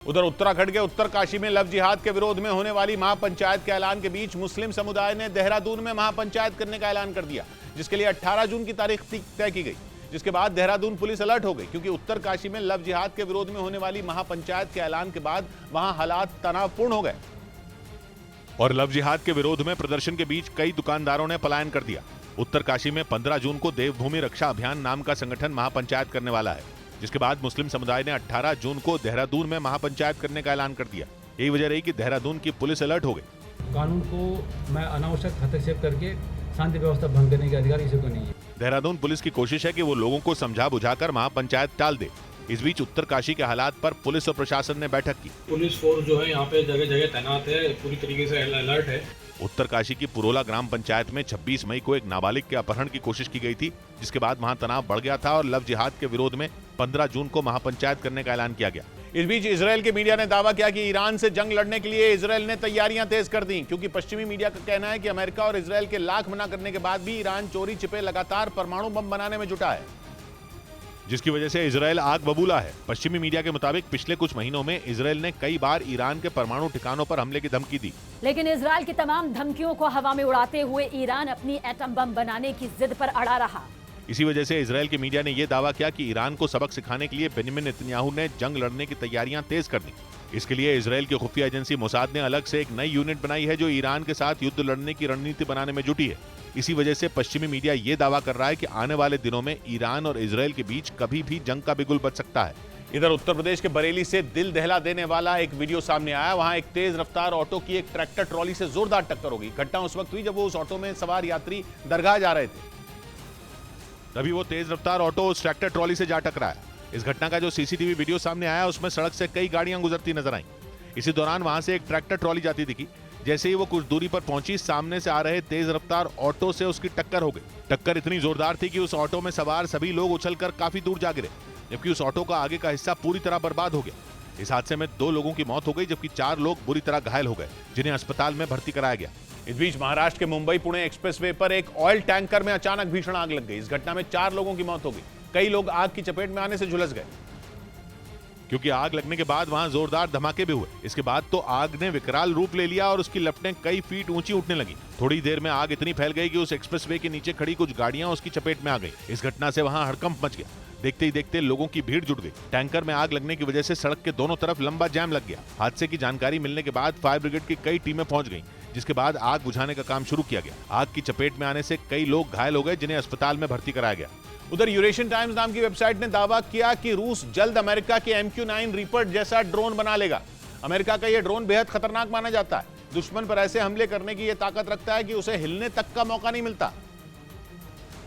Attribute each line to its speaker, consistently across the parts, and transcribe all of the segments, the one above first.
Speaker 1: उधर उत्तराखंड के उत्तरकाशी में लव जिहाद के विरोध में होने वाली महापंचायत के ऐलान के बीच मुस्लिम समुदाय ने देहरादून में महापंचायत करने का ऐलान कर दिया, जिसके लिए 18 जून की तारीख तय की गई। जिसके बाद देहरादून पुलिस अलर्ट हो गई, क्योंकि उत्तरकाशी में लव जिहाद के विरोध में होने वाली महापंचायत के ऐलान के बाद वहां हालात तनावपूर्ण हो गए और लव जिहाद के विरोध में प्रदर्शन के बीच कई दुकानदारों ने पलायन कर दिया। उत्तरकाशी में 15 जून को देवभूमि रक्षा अभियान नाम का संगठन महापंचायत करने वाला है, जिसके बाद मुस्लिम समुदाय ने 18 जून को देहरादून में महापंचायत करने का ऐलान कर दिया। यही वजह रही कि देहरादून की पुलिस अलर्ट हो गई।
Speaker 2: कानून को मैं अनावश्यक हस्तक्षेप करके शांति व्यवस्था भंग करने के अधिकार किसी को नहीं है।
Speaker 1: देहरादून पुलिस की कोशिश है कि वो लोगों को समझा बुझाकर महापंचायत टाल दे। इस बीच उत्तरकाशी के हालात पर पुलिस और प्रशासन ने बैठक की।
Speaker 3: पुलिस फोर्स जो है यहाँ पे जगह जगह तैनात है, पूरी तरीके से अलर्ट है।
Speaker 1: उत्तरकाशी की पुरोला ग्राम पंचायत में 26 मई को एक नाबालिग के अपहरण की कोशिश की गई थी, जिसके बाद वहां तनाव बढ़ गया था और लव जिहाद के विरोध में 15 जून को महापंचायत करने का ऐलान किया गया। इस बीच इजरायल के मीडिया ने दावा किया कि ईरान से जंग लड़ने के लिए इजरायल ने तैयारियां तेज कर दी, क्योंकि पश्चिमी मीडिया का कहना है कि अमेरिका और इजरायल के लाख मना करने के बाद भी ईरान चोरी छिपे लगातार परमाणु बम बनाने में जुटा है, जिसकी वजह से इजरायल आग बबूला है। पश्चिमी मीडिया के मुताबिक पिछले कुछ महीनों में इजरायल ने कई बार ईरान के परमाणु ठिकानों पर हमले की धमकी दी,
Speaker 4: लेकिन इजरायल की तमाम धमकियों को हवा में उड़ाते हुए ईरान अपनी एटम बम बनाने की जिद पर अड़ा रहा।
Speaker 1: इसी वजह से इजरायल के मीडिया ने यह दावा किया कि ईरान को सबक सिखाने के लिए बेंजामिन नेतन्याहू ने जंग लड़ने की तैयारियां तेज कर दी। इसके लिए इजरायल की खुफिया एजेंसी मोसाद ने अलग से एक नई यूनिट बनाई है, जो ईरान के साथ युद्ध लड़ने की रणनीति बनाने में जुटी है। इसी वजह से पश्चिमी मीडिया ये दावा कर रहा है कि आने वाले दिनों में ईरान और इजरायल के बीच कभी भी जंग का बिगुल बच सकता है। इधर उत्तर प्रदेश के बरेली से दिल दहला देने वाला एक वीडियो सामने आया। वहां एक तेज रफ्तार ऑटो की एक ट्रैक्टर ट्रॉली से जोरदार टक्कर हो गई। घटना उस वक्त हुई जब वो उस ऑटो में सवार यात्री दरगाह जा रहे थे, तभी वो तेज रफ्तार ऑटो उस ट्रैक्टर ट्रॉली से जा टकराया। इस घटना का जो सीसीटीवी वीडियो सामने आया, उसमें सड़क से कई गाड़ियां गुजरती नजर आईं। इसी दौरान वहां से एक ट्रैक्टर ट्रॉली जाती दिखी। जैसे ही वो कुछ दूरी पर पहुंची, सामने से आ रहे तेज रफ्तार ऑटो से उसकी टक्कर हो गई। टक्कर इतनी जोरदार थी कि उस ऑटो में सवार सभी लोग उछलकर काफी दूर जा गिरे, जबकि उस ऑटो का आगे का हिस्सा पूरी तरह बर्बाद हो गया। इस हादसे में 2 लोगों की मौत हो गई, जबकि 4 लोग बुरी तरह घायल हो गए, जिन्हें अस्पताल में भर्ती कराया गया। इस बीच महाराष्ट्र के मुंबई पुणे एक्सप्रेसवे पर एक ऑयल टैंकर में अचानक भीषण आग लग गई। इस घटना में 4 लोगों की मौत हो गई। कई लोग आग की चपेट में आने से झुलस गए, क्योंकि आग लगने के बाद वहां जोरदार धमाके भी हुए। इसके बाद तो आग ने विकराल रूप ले लिया और उसकी लपटें कई फीट ऊंची उठने लगी। थोड़ी देर में आग इतनी फैल गई कि उस एक्सप्रेसवे के नीचे खड़ी कुछ गाड़ियां उसकी चपेट में आ गई। इस घटना से वहां हड़कंप मच गया। देखते ही देखते लोगों की भीड़ जुट गई। टैंकर में आग लगने की वजह से सड़क के दोनों तरफ लंबा जाम लग गया। हादसे की जानकारी मिलने के बाद फायर ब्रिगेड की कई टीमें पहुंच गईं, जिसके बाद आग बुझाने का काम शुरू किया गया। आग की चपेट में आने से कई लोग घायल हो गए, जिन्हें अस्पताल में भर्ती कराया गया। उधर यूरेशियन टाइम्स नाम की वेबसाइट ने दावा किया कि रूस जल्द अमेरिका के MQ-9 रीपर जैसा ड्रोन बना लेगा। अमेरिका का यह ड्रोन बेहद खतरनाक माना जाता है। दुश्मन पर ऐसे हमले करने की यह ताकत रखता है कि उसे हिलने तक का मौका नहीं मिलता।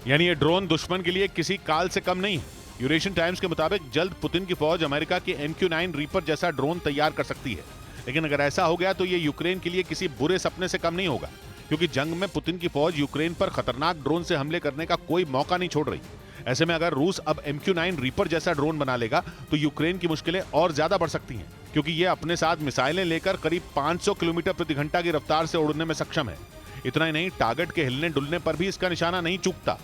Speaker 1: यानी यह ड्रोन दुश्मन के लिए किसी काल से कम नहीं है। यूरेशियन टाइम्स के मुताबिक जल्द पुतिन की फौज अमेरिका के MQ-9 रीपर जैसा ड्रोन तैयार कर सकती है। लेकिन अगर ऐसा हो गया तो यह यूक्रेन के लिए किसी बुरे सपने से कम नहीं होगा, क्योंकि जंग में पुतिन की फौज यूक्रेन पर खतरनाक ड्रोन से हमले करने का कोई मौका नहीं छोड़ रही। ऐसे में अगर रूस अब MQ-9 रीपर जैसा ड्रोन बना लेगा तो यूक्रेन की मुश्किलें और ज्यादा बढ़ सकती हैं, क्योंकि यह अपने साथ मिसाइलें लेकर करीब 500 किलोमीटर प्रति घंटा की रफ्तार से उड़ने में सक्षम है। इतना ही नहीं, टारगेट के हिलने डुलने पर भी इसका निशाना नहीं चूकता।